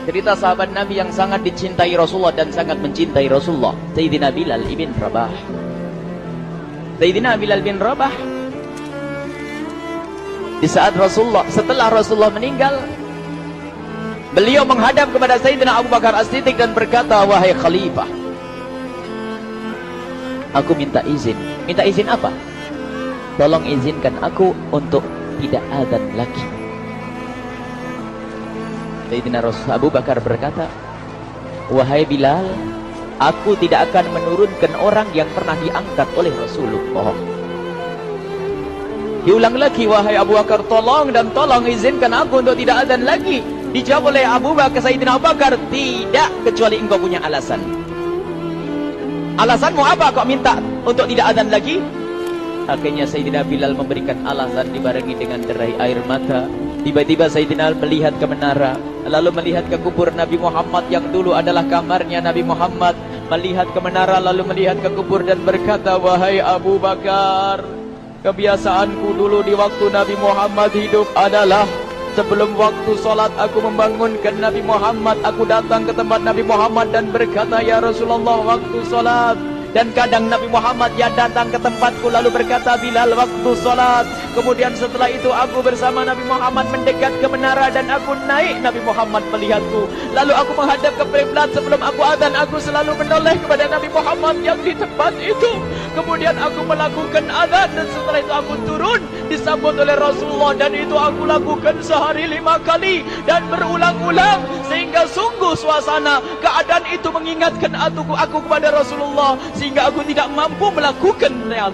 Cerita sahabat Nabi yang sangat dicintai Rasulullah dan sangat mencintai Rasulullah, Sayyidina Bilal ibn Rabah. Sayyidina Bilal bin Rabah, di saat setelah Rasulullah meninggal, beliau menghadap kepada Sayyidina Abu Bakar As-Siddiq dan berkata, wahai khalifah, aku minta izin. Minta izin apa? Tolong izinkan aku untuk tidak azan lagi. Sayyidina Abu Bakar berkata, wahai Bilal, aku tidak akan menurunkan orang yang pernah diangkat oleh Rasulullah. Diulang lagi, wahai Abu Bakar, tolong dan tolong izinkan aku untuk tidak azan lagi. Dijawab oleh Abu Bakar, Sayyidina Abu Bakar, tidak, kecuali engkau punya alasan. Alasanmu apa kau minta untuk tidak azan lagi? Akhirnya Sayyidina Bilal memberikan alasan dibarengi dengan derai air mata. Tiba-tiba Sayyidina melihat ke menara, lalu melihat ke kubur Nabi Muhammad yang dulu adalah kamarnya Nabi Muhammad. Melihat ke menara, lalu melihat ke kubur dan berkata, wahai Abu Bakar, kebiasaanku dulu di waktu Nabi Muhammad hidup adalah sebelum waktu sholat aku membangunkan Nabi Muhammad. Aku datang ke tempat Nabi Muhammad dan berkata, ya Rasulullah, waktu sholat. Dan kadang Nabi Muhammad ya datang ke tempatku lalu berkata, Bilal, waktu sholat. Kemudian setelah itu aku bersama Nabi Muhammad mendekat ke menara dan aku naik. Nabi Muhammad melihatku. Lalu aku menghadap ke kiblat. Sebelum aku adzan, aku selalu menoleh kepada Nabi Muhammad yang di tempat itu. Kemudian aku melakukan adzan dan setelah itu aku turun disambut oleh Rasulullah, dan itu aku lakukan sehari 5 kali dan berulang-ulang sehingga sungguh suasana keadaan itu mengingatkan aku kepada Rasulullah, sehingga aku tidak mampu melakukan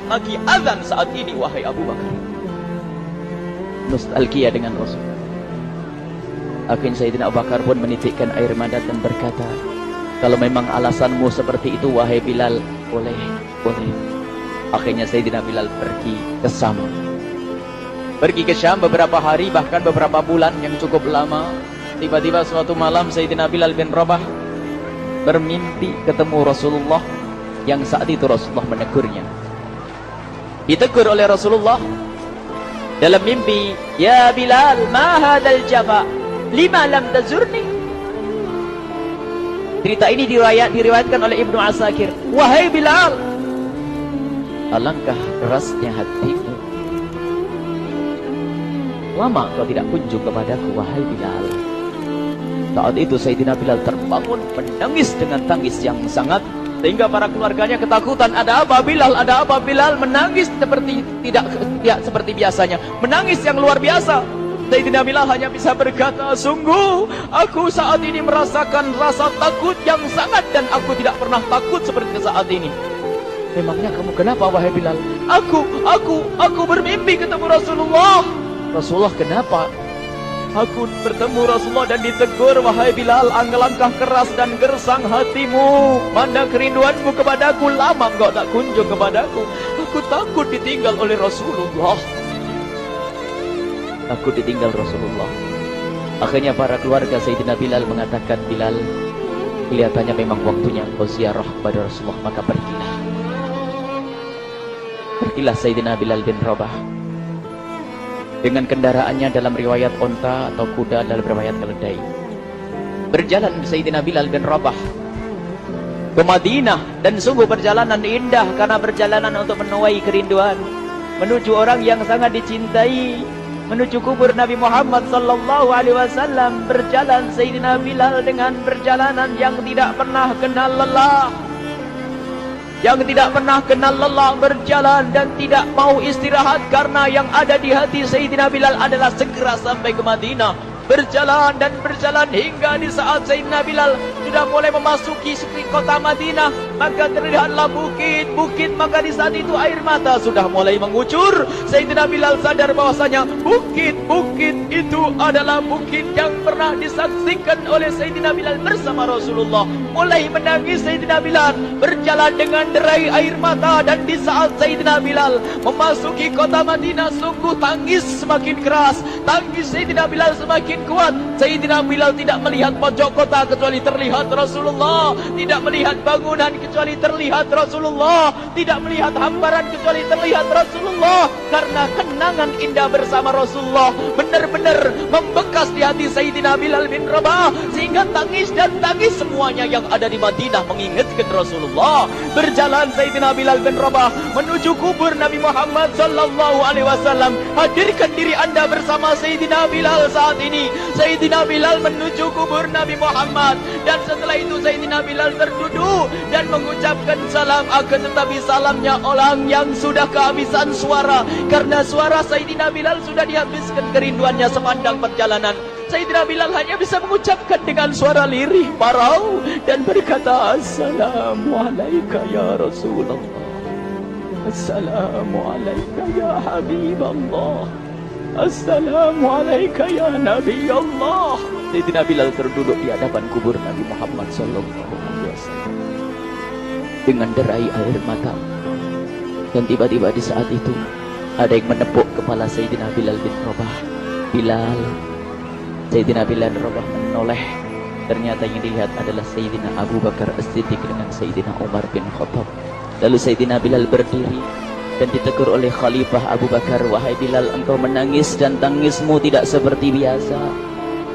lagi azan saat ini, wahai Abu Bakar. Nostalgia dengan Rasul. Akhirnya Sayyidina Abu Bakar pun menitikkan air mata dan berkata, kalau memang alasanmu seperti itu, wahai Bilal, boleh. Akhirnya Sayyidina Bilal pergi ke Syam. Pergi ke Syam beberapa hari, bahkan beberapa bulan yang cukup lama. Tiba-tiba suatu malam Sayyidina Bilal bin Rabah bermimpi ketemu Rasulullah, yang saat itu Rasulullah menegurnya. Ditegur oleh Rasulullah dalam mimpi, ya Bilal, ma hadzal jafa, lima lam tazurni. Cerita ini diriwayatkan oleh Ibnu Asakir. Wahai Bilal, alangkah kerasnya hatimu, lama kau tidak kunjung kepadaku, wahai Bilal. Saat itu Sayyidina Bilal terbangun menangis dengan tangis yang sangat, sehingga para keluarganya ketakutan. Ada apa Bilal? Ada apa Bilal? Menangis seperti tidak seperti biasanya, menangis yang luar biasa. Sayyidina Bilal hanya bisa berkata, sungguh aku saat ini merasakan rasa takut yang sangat, dan aku tidak pernah takut seperti saat ini. Memangnya kamu kenapa, wahai Bilal? Aku bermimpi ketemu Rasulullah. Rasulullah, kenapa? Aku bertemu Rasulullah dan ditegur, wahai Bilal, langkah keras dan gersang hatimu. Mana kerinduanmu kepadaku, lama engkau tak kunjung kepadaku. Aku takut ditinggal oleh Rasulullah. Aku ditinggal Rasulullah. Akhirnya para keluarga Sayyidina Bilal mengatakan, Bilal, kelihatannya memang waktunya engkau ziarah kepada Rasulullah, maka pergilah. Pergilah Sayyidina Bilal bin Rabah dengan kendaraannya, dalam riwayat onta atau kuda, dalam riwayat keledai. Berjalan Sayyidina Bilal bin Rabah ke Madinah, dan sungguh perjalanan indah karena perjalanan untuk menuai kerinduan, menuju orang yang sangat dicintai, menuju kubur Nabi Muhammad sallallahu alaihi wasallam. Berjalan Sayyidina Bilal dengan perjalanan yang tidak pernah kenal lelah, berjalan dan tidak mau istirahat, karena yang ada di hati Sayyidina Bilal adalah segera sampai ke Madinah. Berjalan dan berjalan hingga di saat Sayyidina Bilal sudah mulai memasuki kota Madinah, maka terlihatlah bukit-bukit. Maka di saat itu air mata sudah mulai mengucur. Sayyidina Bilal sadar bahwasanya bukit-bukit itu adalah bukit yang pernah disaksikan oleh Sayyidina Bilal bersama Rasulullah. Mulai menangis Sayyidina Bilal, berjalan dengan derai air mata. Dan di saat Sayyidina Bilal memasuki kota Madinah, sungguh tangis semakin keras, tangis Sayyidina Bilal semakin kuat. Sayyidina Bilal tidak melihat pojok kota kecuali terlihat Rasulullah, tidak melihat bangunan kecuali terlihat Rasulullah, tidak melihat hamparan kecuali terlihat Rasulullah, karena kenangan indah bersama Rasulullah benar-benar membekas di hati Sayyidina Bilal bin Rabah, sehingga tangis dan tangis semuanya yang ada di Madinah mengingatkan Rasulullah. Berjalan Sayyidina Bilal bin Rabah menuju kubur Nabi Muhammad sallallahu alaihi wasallam. Hadirkan diri Anda bersama Sayyidina Bilal saat ini. Sayyidina Bilal menuju kubur Nabi Muhammad, dan setelah itu Sayyidina Bilal terduduk dan mengucapkan salam, akan tetapi salamnya orang yang sudah kehabisan suara, karena suara Sayyidina Bilal sudah dihabiskan kerinduannya sepanjang perjalanan. Sayyidina Bilal hanya bisa mengucapkan dengan suara lirih parau dan berkata, Assalamualaikum ya Rasulullah, Assalamualaikum ya Habiballah, Assalamualaikum ya Nabi Allah. Sayyidina Bilal terduduk di hadapan kubur Nabi Muhammad sallallahu alaihi wasallam dengan derai air mata. Dan tiba-tiba di saat itu ada yang menepuk kepala Sayyidina Bilal bin Rabah. Bilal. Sayyidina Bilal bin Rabah menoleh. Ternyata yang dilihat adalah Sayyidina Abu Bakar As-Siddiq dengan Sayyidina Umar bin Khattab. Lalu Sayyidina Bilal berdiri dan ditegur oleh Khalifah Abu Bakar, wahai Bilal, engkau menangis dan tangismu tidak seperti biasa.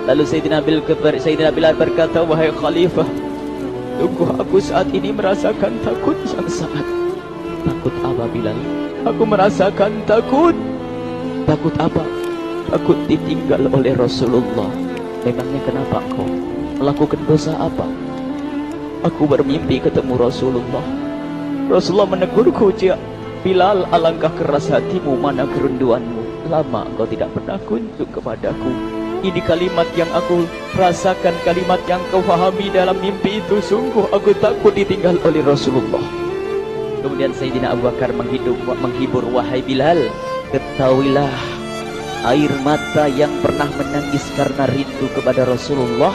Lalu Sayyidina Bilal berkata, wahai Khalifah, sungguh aku saat ini merasakan takut yang sangat. Takut apa Bilal? Aku merasakan takut. Takut apa? Takut ditinggal oleh Rasulullah. Memangnya kenapa engkau melakukan dosa apa? Aku bermimpi ketemu Rasulullah. Rasulullah menegurku, Bilal, alangkah keras hatimu, mana kerinduanmu. Lama engkau tidak pernah kunjung kepadaku. Ini kalimat yang aku rasakan, kalimat yang kau fahami dalam mimpi itu. Sungguh aku takut ditinggal oleh Rasulullah. Kemudian Sayyidina Abu Bakar menghibur, wahai Bilal, ketahuilah, air mata yang pernah menangis karena rindu kepada Rasulullah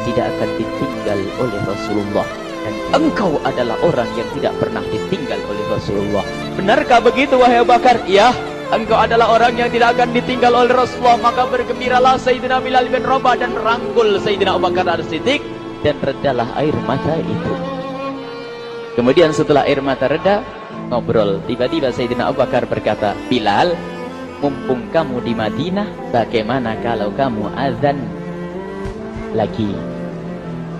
tidak akan ditinggal oleh Rasulullah. Dan engkau adalah orang yang tidak pernah ditinggal oleh Rasulullah. Benarkah begitu wahai Abu Bakar? Ya, engkau adalah orang yang tidak akan ditinggal oleh Rasulullah. Maka bergembiralah Sayyidina Bilal bin Rabah dan merangkul Sayyidina Abu Bakar As-Siddiq, dan redalah air mata itu. Kemudian setelah air mata reda, ngobrol. Tiba-tiba Sayyidina Abu Bakar berkata, Bilal, mumpung kamu di Madinah, bagaimana kalau kamu azan lagi?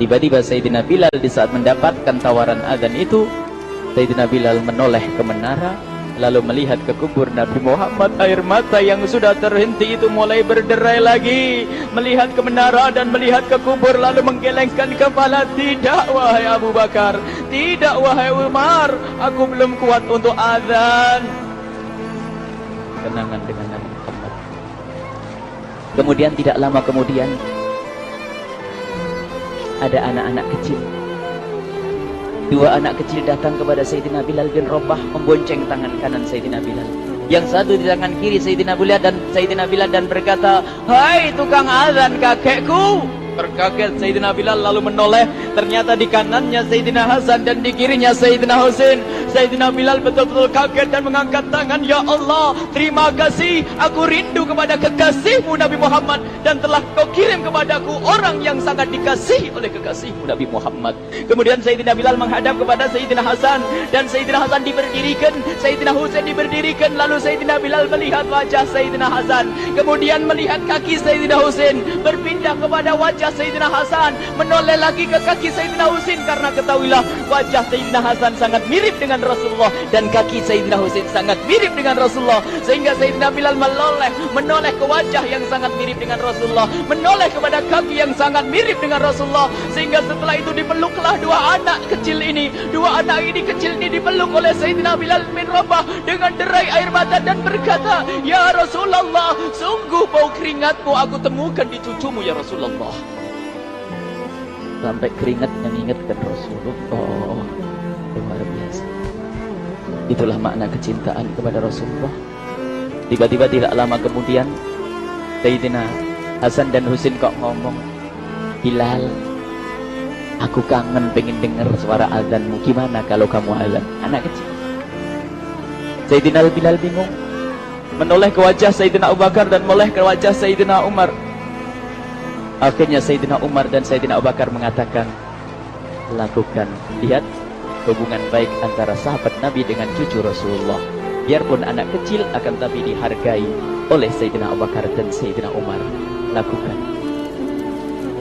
Tiba-tiba Sayyidina Bilal di saat mendapatkan tawaran azan itu, Sayyidina Bilal menoleh ke menara, lalu melihat ke kubur Nabi Muhammad. Air mata yang sudah terhenti itu mulai berderai lagi. Melihat ke menara dan melihat ke kubur, lalu menggelengkan kepala. Tidak wahai Abu Bakar, tidak wahai Umar, aku belum kuat untuk azan. Kenangan dengan Nabi Muhammad. Kemudian tidak lama kemudian ada anak-anak kecil. Dua anak kecil datang kepada Sayyidina Bilal bin Rabah, membonceng tangan kanan Sayyidina Bilal. Yang satu di tangan kiri Sayyidina Bilal dan berkata, hai tukang azan kakekku. Terkaget Sayyidina Bilal lalu menoleh. Ternyata di kanannya Sayyidina Hasan dan di kirinya Sayyidina Husain. Sayyidina Bilal betul-betul kaget dan mengangkat tangan. Ya Allah, terima kasih. Aku rindu kepada kekasihmu Nabi Muhammad, dan telah kau kirim kepadaku orang yang sangat dikasihi oleh kekasihmu Nabi Muhammad. Kemudian Sayyidina Bilal menghadap kepada Sayyidina Hasan, dan Sayyidina Hasan diberdirikan, Sayyidina Husain diberdirikan. Lalu Sayyidina Bilal melihat wajah Sayyidina Hasan, kemudian melihat kaki Sayyidina Husain, berpindah kepada wajah Sayyidina Hasan, menoleh lagi ke kaki Sayyidina Husain, karena ketahuilah wajah Sayyidina Hasan sangat mirip dengan Rasulullah dan kaki Sayyidina Husain sangat mirip dengan Rasulullah, sehingga Sayyidina Bilal menoleh ke wajah yang sangat mirip dengan Rasulullah, menoleh kepada kaki yang sangat mirip dengan Rasulullah, sehingga setelah itu dipeluklah dua anak kecil ini. Dua anak ini kecil ini dipeluk oleh Sayyidina Bilal bin Rabah dengan derai air mata dan berkata, ya Rasulullah, sungguh bau keringatmu aku temukan di cucumu ya Rasulullah. Sampai keringat mengingatkan Rasulullah. Luar biasa. Itulah makna kecintaan kepada Rasulullah. Tiba-tiba tidak lama kemudian Sayyidina Hasan dan Husain kok ngomong, Bilal, aku kangen pengen dengar suara azanmu. Gimana kalau kamu azan? Anak kecil. Sayyidina Bilal bingung, menoleh ke wajah Sayyidina Abu Bakar dan menoleh ke wajah Sayyidina Umar. Akhirnya Sayyidina Umar dan Sayyidina Abu Bakar mengatakan, lakukan. Lihat hubungan baik antara sahabat Nabi dengan cucu Rasulullah. Biarpun anak kecil, akan tapi dihargai oleh Sayyidina Abu Bakar dan Sayyidina Umar. Lakukan.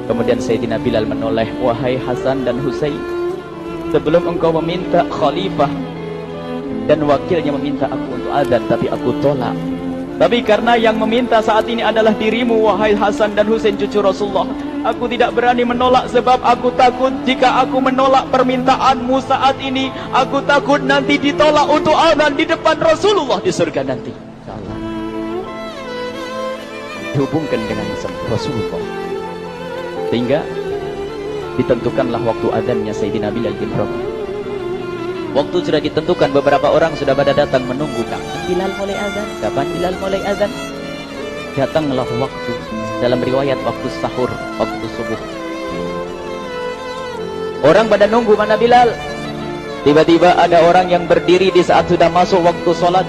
Kemudian Sayyidina Bilal menoleh, wahai Hasan dan Husain, sebelum engkau meminta khalifah dan wakilnya meminta aku untuk azan, tapi aku tolak. Tapi karena yang meminta saat ini adalah dirimu, wahai Hasan dan Husain cucu Rasulullah, aku tidak berani menolak, sebab aku takut jika aku menolak permintaanmu saat ini, aku takut nanti ditolak untuk azan di depan Rasulullah di surga nanti. Salah. Dihubungkan dengan Rasulullah, sehingga ditentukanlah waktu azannya Sayyidina Bilal bin Rabah. Waktu sudah ditentukan, beberapa orang sudah pada datang menunggu, kapan Bilal mulai azan? Kapan Bilal mulai azan? Datanglah waktu, dalam riwayat waktu sahur, waktu subuh. Orang pada nunggu mana Bilal. Tiba-tiba ada orang yang berdiri di saat sudah masuk waktu sholat.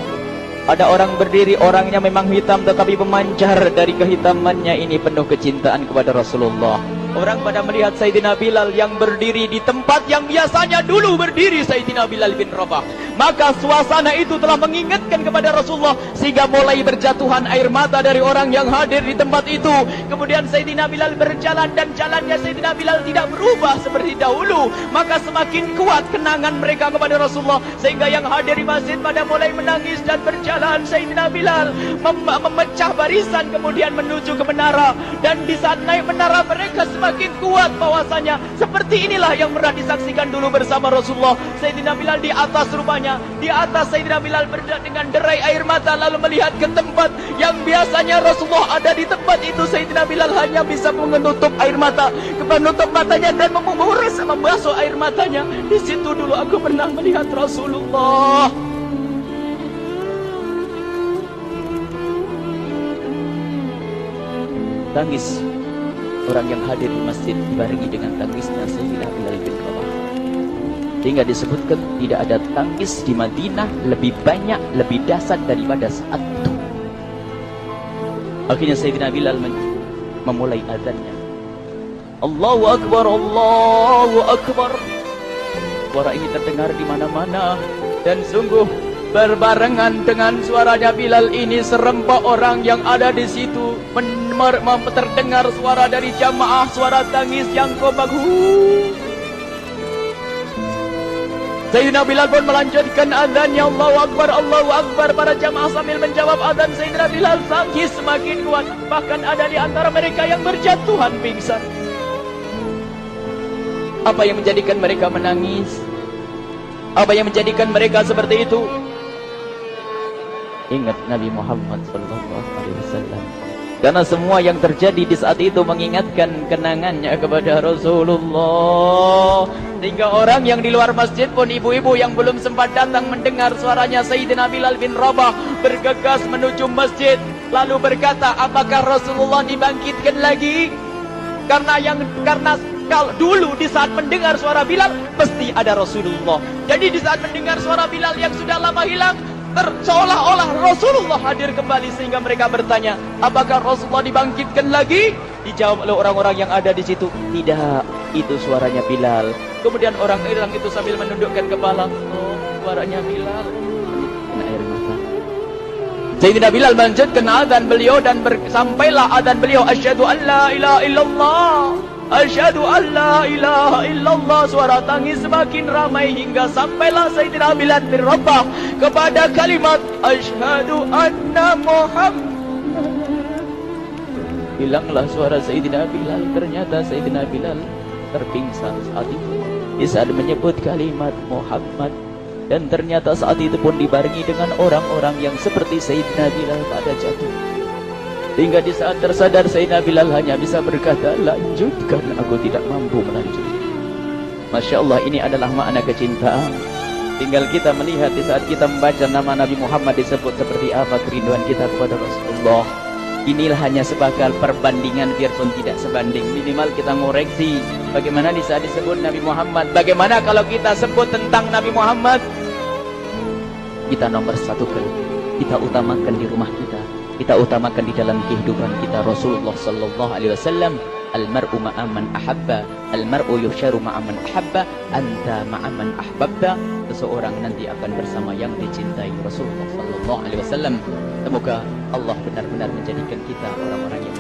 Ada orang berdiri, orangnya memang hitam, tetapi memancar dari kehitamannya ini penuh kecintaan kepada Rasulullah. Orang pada melihat Sayyidina Bilal yang berdiri di tempat yang biasanya dulu berdiri Sayyidina Bilal bin Rabah. Maka suasana itu telah mengingatkan kepada Rasulullah, sehingga mulai berjatuhan air mata dari orang yang hadir di tempat itu. Kemudian Sayyidina Bilal berjalan, dan jalannya Sayyidina Bilal tidak berubah seperti dahulu. Maka semakin kuat kenangan mereka kepada Rasulullah, sehingga yang hadir di masjid pada mulai menangis dan berjalan. Sayyidina Bilal memecah barisan kemudian menuju ke menara, dan di saat naik menara mereka semakin kuat bahwasanya seperti inilah yang pernah disaksikan dulu bersama Rasulullah. Sayyidina Bilal di atas rupanya, di atas Sayyidina Bilal berada dengan derai air mata, lalu melihat ke tempat yang biasanya Rasulullah ada di tempat itu. Sayyidina Bilal hanya bisa menutup air mata, menutup matanya dan membasuh air matanya. Di situ dulu aku pernah melihat Rasulullah. Tangis orang yang hadir di masjid dibarengi dengan tangisnya Sayyidina Bilal bin Rabah. Hingga disebutkan tidak ada tangis di Madinah lebih banyak, lebih dahsyat daripada saat itu. Akhirnya Sayyidina Bilal memulai azannya. Allahu Akbar, Allahu Akbar. Suara ini terdengar di mana-mana, dan sungguh berbarengan dengan suaranya Bilal ini serempak orang yang ada di situ terdengar suara dari jamaah, suara tangis yang kompak. Sayyidina Bilal pun melanjutkan azannya, Allahu Akbar, Allahu Akbar. Para jamaah sambil menjawab azan Sayyidina Bilal, tangis semakin kuat. Bahkan ada di antara mereka yang berjatuhan pingsan. Apa yang menjadikan mereka menangis? Apa yang menjadikan mereka seperti itu? Ingat Nabi Muhammad SAW. Karena semua yang terjadi di saat itu mengingatkan kenangannya kepada Rasulullah. Sehingga orang yang di luar masjid pun, ibu-ibu yang belum sempat datang mendengar suaranya Sayyidina Bilal bin Rabah, bergegas menuju masjid, lalu berkata, apakah Rasulullah dibangkitkan lagi? Karena kalau dulu di saat mendengar suara Bilal pasti ada Rasulullah. Jadi di saat mendengar suara Bilal yang sudah lama hilang, seolah-olah Rasulullah hadir kembali, sehingga mereka bertanya, apakah Rasulullah dibangkitkan lagi? Dijawab oleh orang-orang yang ada di situ, tidak, itu suaranya Bilal. Kemudian orang-orang itu sambil menundukkan kepala, oh, suaranya Bilal. Kena air mata. Sayyidina Bilal melanjutkan azan beliau, dan sampailah azan beliau, asyhadu an la ilaha illallah, asyhadu an la ilaha illallah. Suara tangis semakin ramai hingga sampailah Sayyidina Bilal bin Rabah kepada kalimat asyhadu anna Muhammad. Hilanglah suara Sayyidina Bilal. Ternyata Sayyidina Bilal terpingsan saat itu di saat menyebut kalimat Muhammad. Dan ternyata saat itu pun dibarengi dengan orang-orang yang seperti Sayyidina Bilal pada jatuh. Hingga di saat tersadar Sayyidina Bilal hanya bisa berkata, lanjutkan, aku tidak mampu melanjutkan. Masya Allah, ini adalah makna kecintaan. Tinggal kita melihat di saat kita membaca nama Nabi Muhammad disebut seperti apa kerinduan kita kepada Rasulullah. Inilah hanya sebagai perbandingan, biarpun tidak sebanding. Minimal kita ngoreksi bagaimana di saat disebut Nabi Muhammad. Bagaimana kalau kita sebut tentang Nabi Muhammad, kita nomor satu kali, kita utamakan di rumah kita, kita utamakan di dalam kehidupan kita Rasulullah sallallahu alaihi wasallam Al-mar'u ma'aman ahabba, al-mar'u yusharu ma'aman ahabba, anta ma'aman ahbabta. Seseorang nanti akan bersama yang dicintai Rasulullah sallallahu alaihi wasallam. Semoga Allah benar-benar menjadikan kita orang-orang yang